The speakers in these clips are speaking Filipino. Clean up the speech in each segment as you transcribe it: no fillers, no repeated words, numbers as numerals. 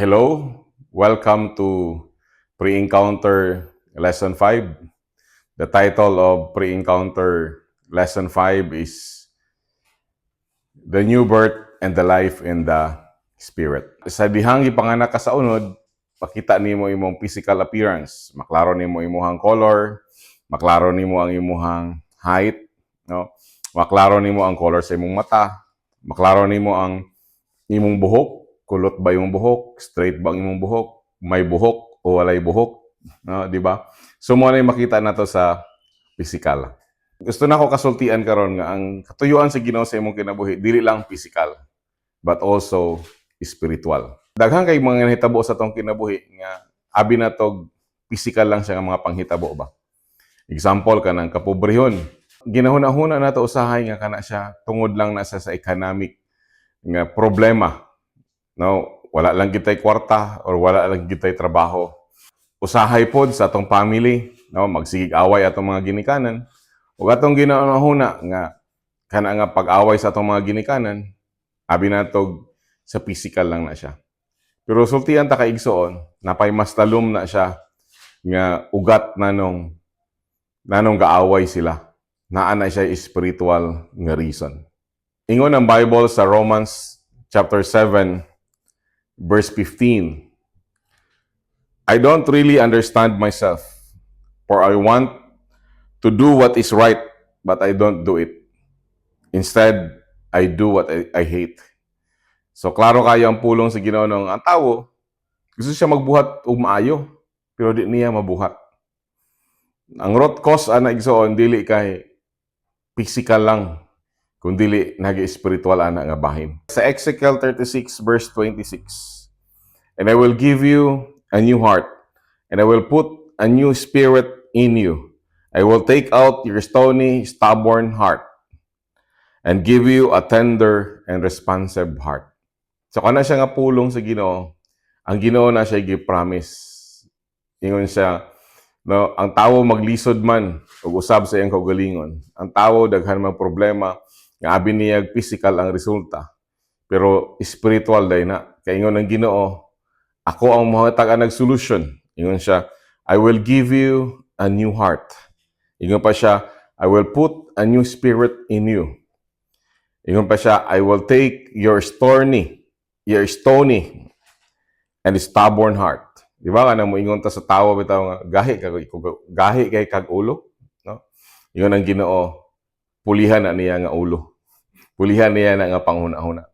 Hello, welcome to Pre-Encounter Lesson 5. The title of Pre-Encounter Lesson 5 is The New Birth and the Life in the Spirit. Sa dihang ipanganak ka sa unod, pakita nimo imong physical appearance. Maklaro nimo imong color, maklaro nimo ang imong height, no? Maklaro nimo ang color sa imong mata, maklaro nimo ang imong buhok, kulot ba yung buhok, straight ba ang imong buhok, may buhok o walay buhok, no, di ba? So mo na makita nato sa physical. Gusto na ko kasultian karon nga ang katuyuan sa Ginoo sa imong kinabuhi dili lang physical but also spiritual. Daghang kay mga nahitabo sa tong kinabuhi nga abi na tog physical lang siya nga mga panghitabo ba. Example kanang kapobrehon. Ginahuna-huna nato usahay nga kana siya tungod lang na sa economic nga problema. No, wala lang gitay kwarta or wala lang gitay trabaho. Usahay pod sa atong family, no, magsigig away atong mga ginikanan. Ug atong ginahuna nga kana nga pag-away sa atong mga ginikanan, abi natog sa physical lang na siya. Pero sultian ta kay igsoon, napay mas talom na siya nga ugat nanong gaaway sila. Naa na siya spiritual nga reason. Ingon ang Bible sa Romans chapter 7 verse 15. I don't really understand myself, for I want to do what is right, but I don't do it. Instead, I do what I hate. So, klaro kayo ang pulong sa Ginoo ang tao, gusto siya magbuhat og maayo, pero di niya mabuhat. Ang root cause ana igsoon dili kay physical lang, kung dili nagi-spiritual ana nga bahin. Sa Ezekiel 36 verse 26, and I will give you a new heart, and I will put a new spirit in you. I will take out your stony, stubborn heart, and give you a tender and responsive heart. So kana siya nga pulong sa Ginoo, ang Ginoo na siya gi-promise. Ingon siya, no, ang tawo maglisod man ug usab sa iyang kaugalingon. Ang tawo daghan man problema nga abi niya physical ang resulta, pero spiritual day na. Kay ingon ang Ginoo, ako ang mohatag ang nag-solution. Ingon siya, I will give you a new heart. Ingon pa siya, I will put a new spirit in you. Ingon pa siya, I will take your stony and stubborn heart. Di ba nga mo ingon ta sa tawo bitaw nga gahi kay kag ulo, no? Ingon ang Ginoo, pulihan na niya nga ulo. Pulihan niya na nga panghuna-huna.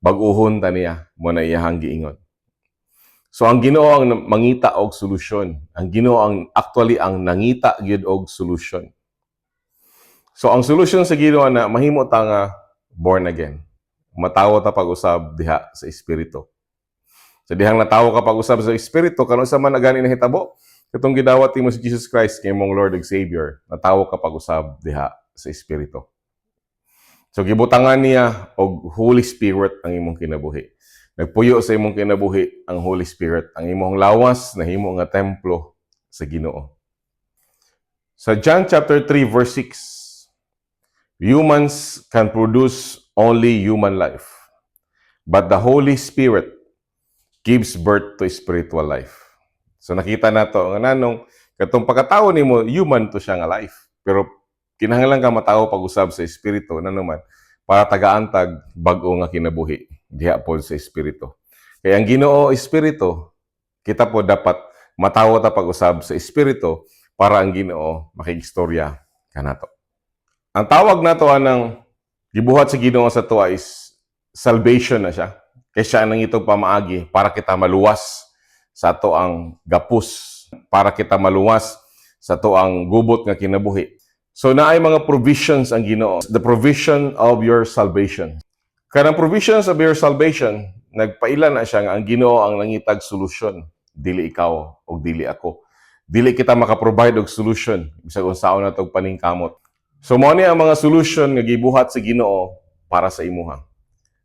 Bag-uhon ta niya mo na iyahang giingon. So ang Ginoo ang mangita og solusyon. Ang Ginoo ang actually ang nangita gyud og solusyon. So ang solusyon sa Ginoo na mahimo ta nga born again. Matawo ta pag-usab diha sa espiritu. Sa dihang natawo ka pag-usab sa espiritu kano sa man gani nahitabo, katong gidawat nimo si Jesus Christ kay mong Lord ug Savior, natawo ka pag-usab diha sa espiritu. So gibutangan niya og Holy Spirit ang imong kinabuhi. Nagpuyo sa imong kinabuhi ang Holy Spirit, ang imong lawas na himo nga templo sa Ginoo. Sa John chapter 3 verse 6, humans can produce only human life, but the Holy Spirit gives birth to spiritual life. So nakita nato nga nanong katong pagkatao nimo human to siya nga life, pero kinahanglan ka matawo pag-usab sa espiritu naman para tagaantag bag-o nga kinabuhi diha pod sa espiritu. Kaya ang Ginoo espiritu, kita po dapat matawo ta pag-usab sa espiritu para ang Ginoo makigstorya kanato. Ang tawag nato anang gibuhat sa Ginoo sa tuwa is salvation na siya. Kaya siya nang itong pamaagi para kita maluwas sa ato ang gapus, para kita maluwas sa ato ang gubot nga kinabuhi. So naay mga provisions ang Ginoo. The provision of your salvation. Kanang provisions of your salvation, nagpaila na siya nga ang Ginoo ang nangitag solusyon. Dili ikaw o dili ako. Dili kita makaprovide og solution bisag unsaon na tog paningkamot. So mao ni ang mga solution nga gibuhat sa Ginoo para sa imuha.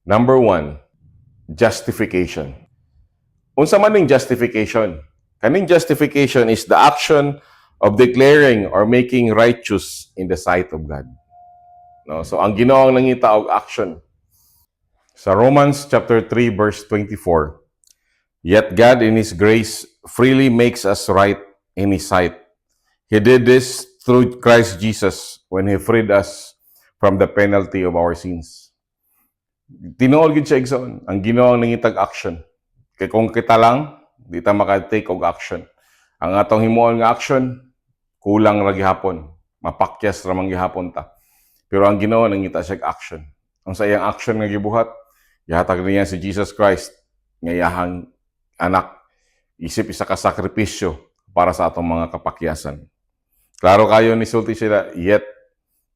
Number 1, justification. Unsa man ning justification? Kaning justification is the action of declaring or making righteous in the sight of God. No, so ang Ginoo ang nangita og action. Sa Romans chapter 3 verse 24, Yet God in His grace freely makes us right in His sight. He did this through Christ Jesus when He freed us from the penalty of our sins. Tinuod gid siya igsoon, ang Ginoo ang nangitag action. Kay kung kita lang, di ta maka-take og action. Ang atong himuon nga action, kulang ra gihapon. Mapakyas ra man gihapon ta. Pero ang Ginoo nangita siya action. Ang sa iyang action nga gibuhat, gihatag niya si Jesus Christ nga iyahang anak, isip isa ka sakripisyo para sa atong mga kapakyasan. Klaro kayo ni sulti sila, yet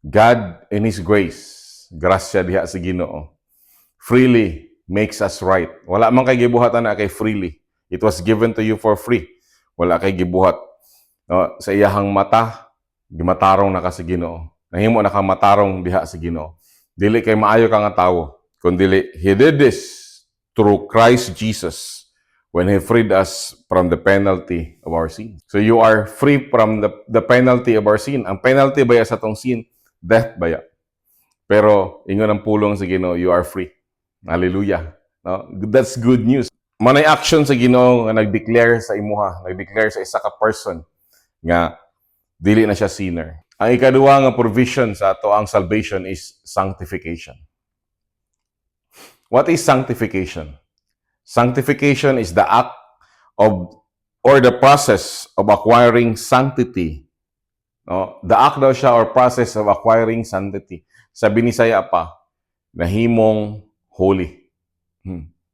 God in His grace, grasya diha sa Ginoo, freely makes us right. Wala man kay gibuhatan na kay freely. It was given to you for free. Wala kay gibuhat. No, sa iyahang mata, gimatarong na ka sa Ginoo. Nahimo na ka matarong diha sa Ginoo. Dili kay maayo ka nga tawo, kundi He did this through Christ Jesus when He freed us from the penalty of our sin. So you are free from the penalty of our sin. Ang penalty baya sa tong sin, death baya. Pero ingon ang pulong sa Ginoo, you are free. Hallelujah. No? That's good news. Manay action sa Ginoo nga nag-declare sa imuha, nag-declare sa isa ka person nga dili na siya sinner. Ang ikaduha nga provision sa ato ang salvation is sanctification. What is sanctification? Sanctification is the act of or the process of acquiring sanctity. No? The act daw siya or process of acquiring sanctity. Sa Binisaya pa, nahimong holy.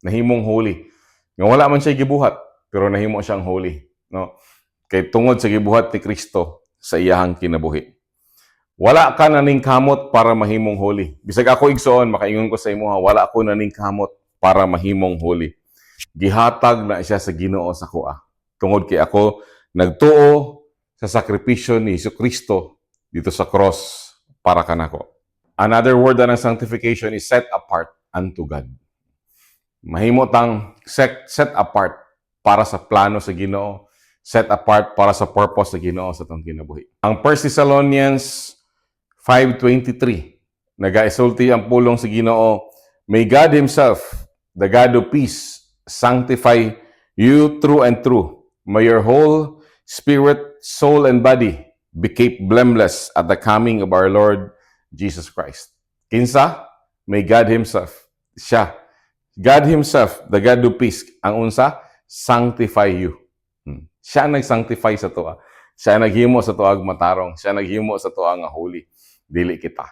Nahimong holy. Nga wala man siya gibuhat, pero nahimo siyang holy. No? Kay tungod sa gibuhat ni Kristo sa iyahang kinabuhi. Wala ka naning kamot para mahimong holy. Bisag ako igsoon, makaingon ko sa imo, wala ako naning kamot para mahimong holy. Gihatag na siya sa Ginoo sa kuha. Tungod kay ako nagtuo sa sakripisyo ni Jesucristo dito sa cross para kanako. Another word na ng sanctification is set apart unto God. Mahimo tang set apart para sa plano sa Ginoo, set apart para sa purpose sa Ginoo sa tong kinabuhi. Ang 1 Thessalonians 5:23, nagaisulti ang pulong sa Ginoo, may God Himself, the God of peace, sanctify you through and through. May your whole spirit, soul, and body be kept blameless at the coming of our Lord Jesus Christ. Kinsa? May God Himself. Siya. God Himself, the God of peace, ang unsa? Sanctify you. Siya nag-sanctify sa tuwa. Siya naghimo sa tuwa matarong. Siya naghimo sa tuwa nga holy. Dili kita.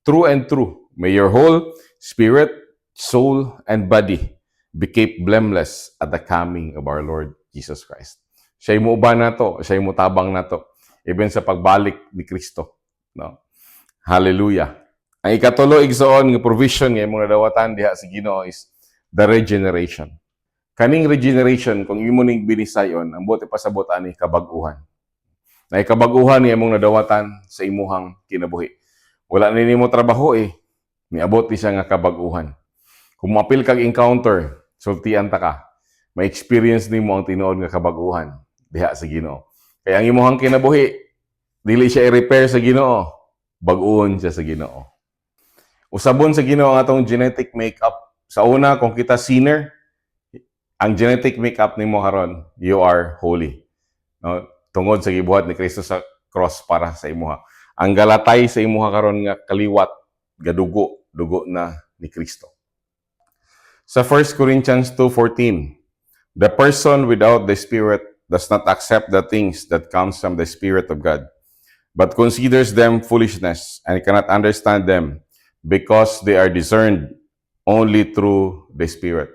True and true. May your whole spirit, soul, and body be kept blameless at the coming of our Lord Jesus Christ. Siya mo uban nato, siya mo tabang nato, even sa pagbalik ni Kristo. No? Hallelujah. Ang ikatulo igsoon nga provision nga imong nadawatan diha sa Ginoo is the regeneration. Kaning regeneration kung imo ning binisayon, ang buti pasabot ani kabag-uhan. Na kabag-uhan nga imong nadawatan sa imuhang kinabuhi. Wala na nimo trabaho niabot ni siya nga kabag-uhan. Kung mapil kag encounter, sultian ta ka, ma-experience nimo ang tinuod nga kabag-uhan diha sa Ginoo. Kaya ang imuhang kinabuhi, dili siya i-repair sa Ginoo, bag-uon siya sa Ginoo. Usabon sa Ginoo ang atong genetic makeup. Sa una, kung kita sinner, ang genetic makeup nimo karon, you are holy. No? Tungod sa gibuhat ni Kristo sa cross para sa imuha. Ang galatay sa imuha karon nga kaliwat, gadugo, dugo na ni Kristo. Sa 1 Corinthians 2:14, the person without the Spirit does not accept the things that comes from the Spirit of God, but considers them foolishness and cannot understand them because they are discerned only through the Spirit.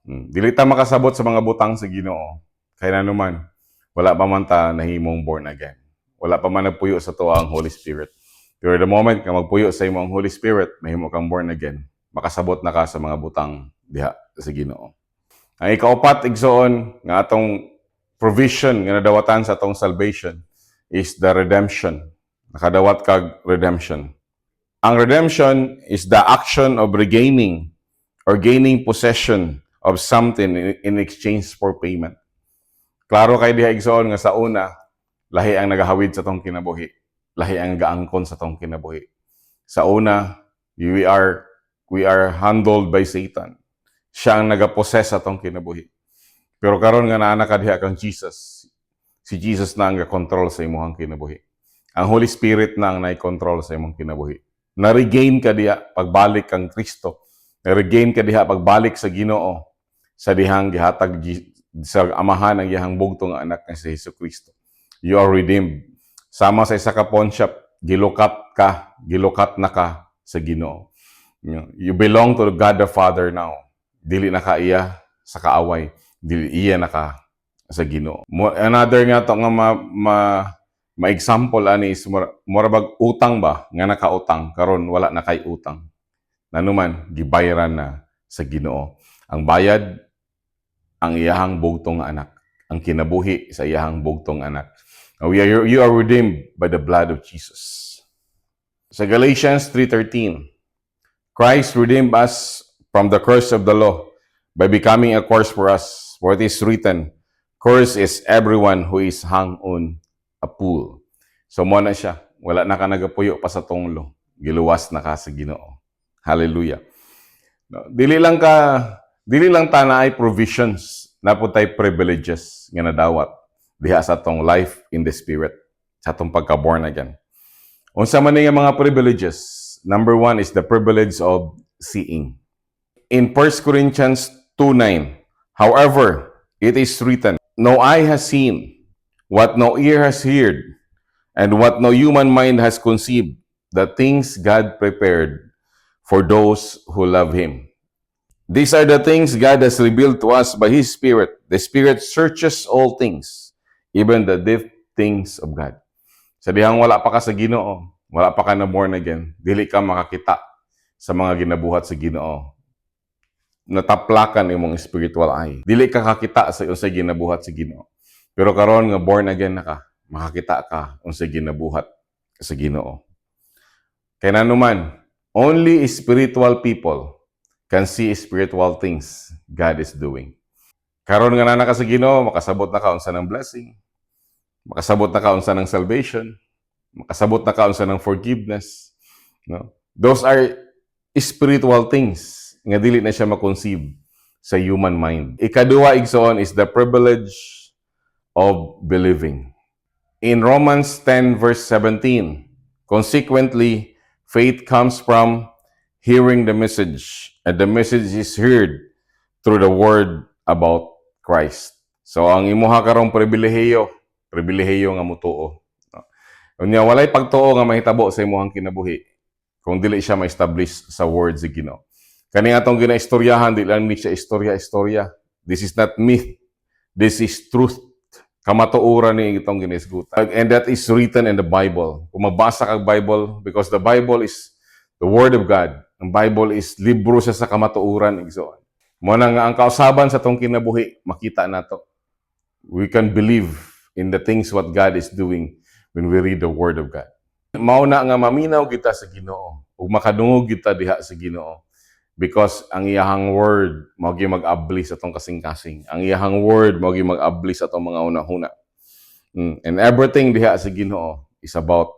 Dili ta makasabot sa mga butang sa Ginoo. Kaya naman, wala pa man ta nahimong born again. Wala pa man nagpuyo sa tuwa ang Holy Spirit. Pero the moment ka magpuyo sa imong Holy Spirit, mahimo kang born again. Makasabot na ka sa mga butang diha sa Ginoo. Ang ikaupat igsoon nga atong provision nga nadawatan sa atong salvation is the redemption. Nakadawat kag redemption. Ang redemption is the action of regaining or gaining possession of something in exchange for payment. Klaro kay diha igsoon nga sa una, lahi ang nagahawid sa tong kinabuhi. Lahi ang gaangkon sa tong kinabuhi. Sa una, we are handled by Satan. Siya ang nagapossess sa tong kinabuhi. Pero karon nga naa ka diha kang Jesus. Si Jesus na ang control sa imong kinabuhi. Ang Holy Spirit na ang nai-control sa imong kinabuhi. Na-regain ka diha pagbalik kang Kristo. Na-regain ka diha pagbalik sa Ginoo sa dihang gihatag sa amahan ang iyahang bugtong nga anak nga si Jesucristo. You are redeemed. Sama sa isa ka pawn shop, gilukat na ka sa Ginoo. You belong to God the Father now. Dili na ka iya sa kaaway, dili iya na ka sa Ginoo. Another nga to nga ma-example ani is murabag utang ba nga nakautang karon wala na kay utang. Nanuman gibayaran na sa Ginoo. Ang bayad ang iyahang bugtong nga anak, ang kinabuhi sa iyahang bugtong anak. You are redeemed by the blood of Jesus. Sa Galatians 3:13, Christ redeemed us from the curse of the law by becoming a curse for us. For it is written, curse is everyone who is hung on a pole. So mo na siya. Wala na ka nagapuyo pa sa tunglo. Giluwas na ka sa Ginoo. Hallelujah. No, dili lang ta na ay provisions, naputay privileges nga nadawat diha sa tong life in the spirit, sa tong pagka-born again. Unsa man nga mga privileges? Number 1 is the privilege of seeing. In 1 Corinthians 2:9, however, it is written, no eye has seen, what no ear has heard, and what no human mind has conceived, the things God prepared for those who love Him. These are the things God has revealed to us by His Spirit. The Spirit searches all things, even the deep things of God. Sa dihang wala pa ka sa Ginoo, wala pa ka na born again, dili ka makakita sa mga ginabuhat sa Ginoo. Nataplakan imong spiritual eye. Dili ka kakita sa unsay ginabuhat sa Ginoo. Pero karon nga born again na ka, makakita ka unsay ginabuhat sa Ginoo. Kaya nanuman, only spiritual people can see spiritual things God is doing. Karon nga na ka sa Ginoo, makasabot na ka unsa ng blessing, makasabot na ka unsa ng salvation, makasabot na ka unsa ng forgiveness. No? Those are spiritual things nga dili na siya ma-conceive sa human mind. Ikaduha igsoon is the privilege of believing. In Romans 10 verse 17, consequently, faith comes from hearing the message, and the message is heard through the word about Christ. So ang imuha karong pribilehiyo nga mutuo. Unya walay pagtuo nga mahitabo sa imuhang kinabuhi kung dili siya ma-establish sa word sa Ginoo. Kani atong ginaistoryahan, di lang ni siya istorya. This is not myth. This is truth. Kamatuoran ni itong ginisgutan. And that is written in the Bible. Kung magbasa kag Bible, because the Bible is the Word of God. Ang Bible is libro siya sa kamatuoran. Mo na nga ang kausaban sa tong kinabuhi, makita nato. We can believe in the things what God is doing when we read the Word of God. Mao na nga maminaw kita sa Ginoo ug makadungog kita diha sa Ginoo. Because ang iyahang word mao gyud mag-abli sa tong kasing-kasing. Ang iyahang word mao gyud mag-abli sa tong mga una-huna. And everything diha sa Ginoo is about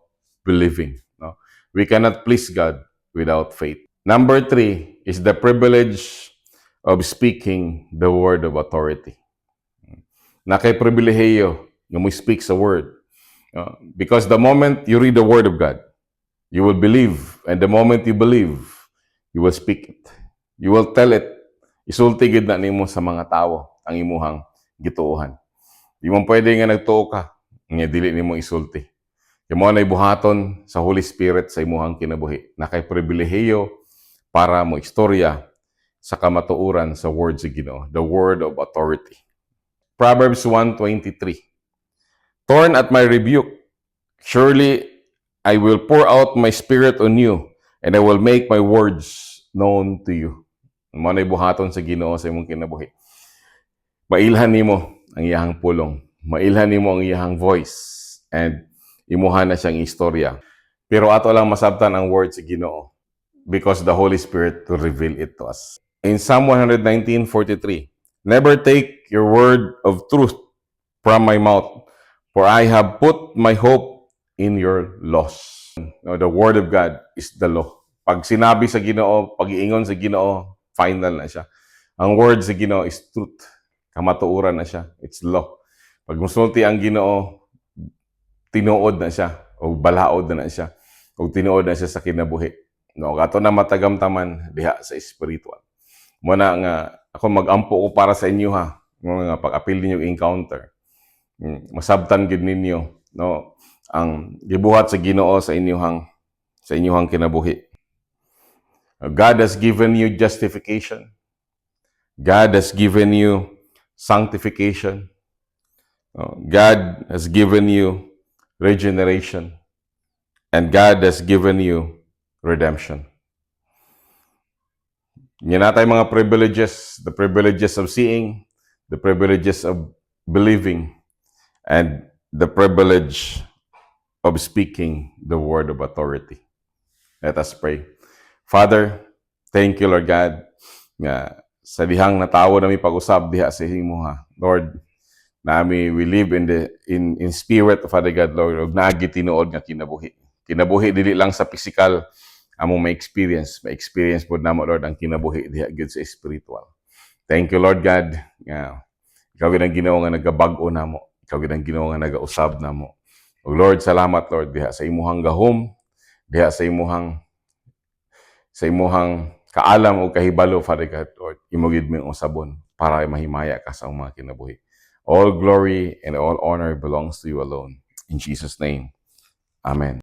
believing. No? We cannot please God without faith. Number 3 is the privilege of speaking the word of authority. Na kay pribilehiyo nga mo speak sa word. Because the moment you read the word of God, you will believe, and the moment you believe, you will speak it. You will tell it. Isulti gid na nimo sa mga tawo ang imuhang gituohan. Di mo pwede nga nagtuo ka, nga dili nimo isulti. Kaya mo na ibuhaton sa Holy Spirit sa imuhang kinabuhi na kay pribilehiyo para mo istorya sa kamatuoran sa word sa Ginoo, the word of authority. Proverbs 1:23. Torn at my rebuke, surely I will pour out my spirit on you, and I will make my words known to you. Mo na ibuhaton sa Ginoo sa imong kinabuhi. Mailhan nimo ang iyahang pulong. Mailhan nimo ang iyahang voice. And imuha na siyang istorya. Pero ato lang masabtan ang word sa Ginoo because the Holy Spirit to reveal it to us. In Psalm 119:43, never take your word of truth from my mouth, for I have put my hope in your laws. No, the word of God is the law. Pag sinabi sa Ginoo, pag iingon sa Ginoo, final na siya. Ang word sa Ginoo is truth. Kamatuoran na siya. It's law. Pag musulti ang Ginoo, tinuod na siya o balaod na siya o tinuod na siya sa kinabuhi. No, kato na matagamtaman diha sa spiritual. Muna nga ako magampo ko para sa inyo ha. Nga pag-apil ninyo encounter. Masabtan gid ninyo no ang gibuhat sa Ginoo sa inyong kinabuhi. God has given you justification. God has given you sanctification. God has given you regeneration. And God has given you redemption. Yan na tayo mga privileges, the privileges of seeing, the privileges of believing, and the privilege of speaking the word of authority. Let us pray. Father, thank you, Lord God, nga sa dihang natawo na may pag-usab diha sa imo ha. Lord, nami we live in spirit, Father God, Lord, ug naagi tinuod nga kinabuhi. Kinabuhi dili lang sa physical among ma-experience pod namo, Lord, ang kinabuhi diha gid sa spiritual. Thank you, Lord God, nga ikaw gid ang Ginoo nga nagabag-o namo, ikaw gid ang Ginoo nga nagausab namo. Ug Lord, salamat, Lord, diha sa imong gahom, diha sa imong kaalam o kahibalo, Father God, Lord, imo gid ming usabon para mahimaya ka sa mga kinabuhi. All glory and all honor belongs to you alone. In Jesus' name, Amen.